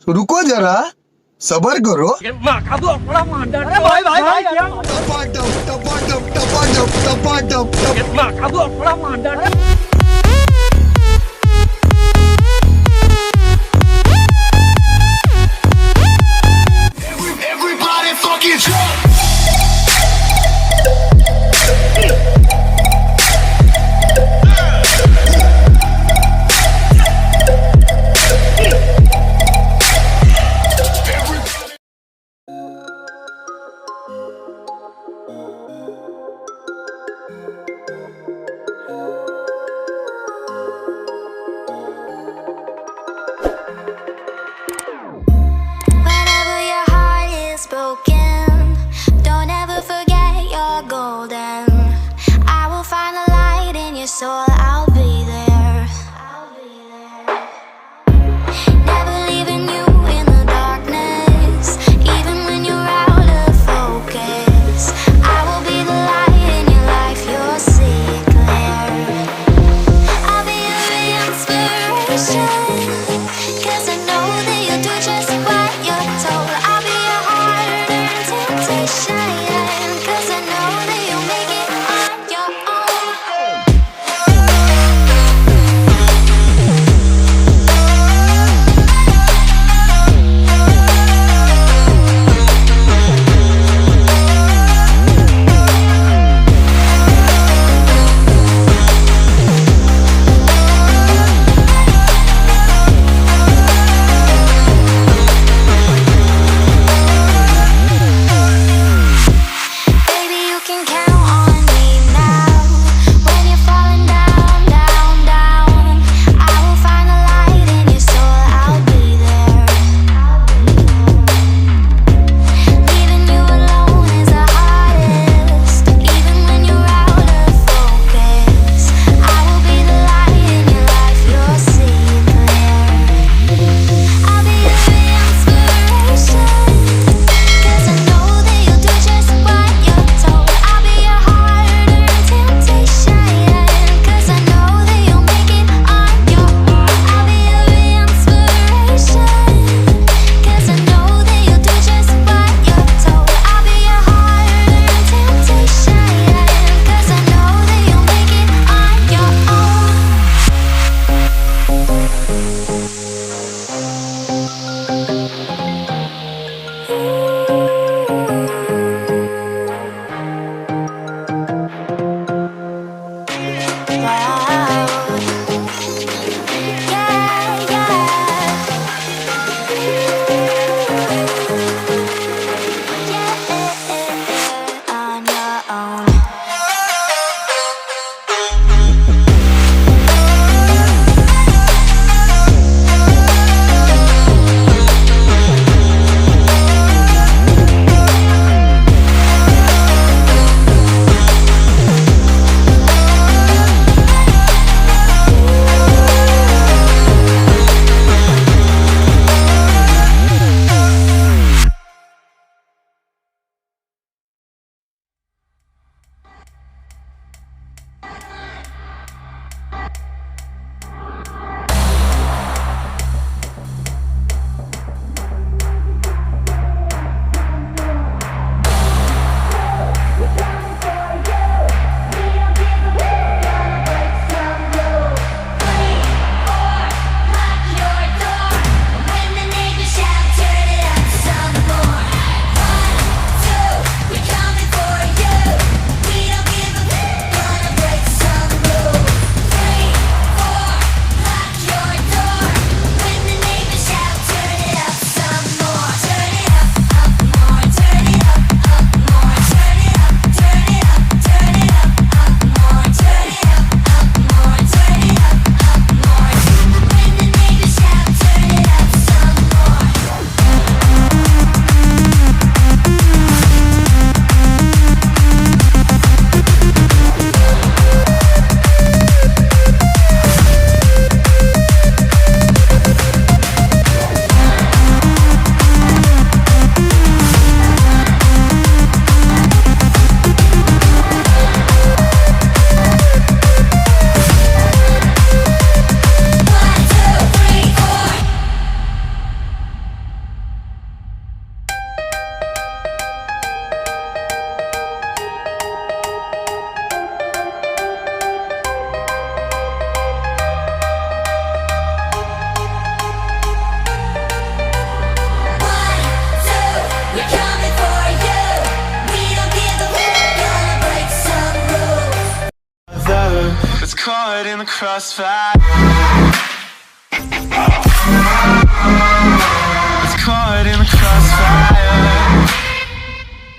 रुको जरा, सबर करो। टपाटप टपाटप टपाटप टपाटप। Everybody fucking jump. Whenever your heart is broken, don't ever forget you're golden. I will find the light in your soul, I'll be there. Never leaving you in the darkness, even when you're out of focus. I will be the light in your life, you'll see it clear. I'll be your inspiration, 'cause I know that you'll do just what you're told. I'll be your hard-earned temptation, 'cause I know that you'll make it on your own. caught in the crossfire.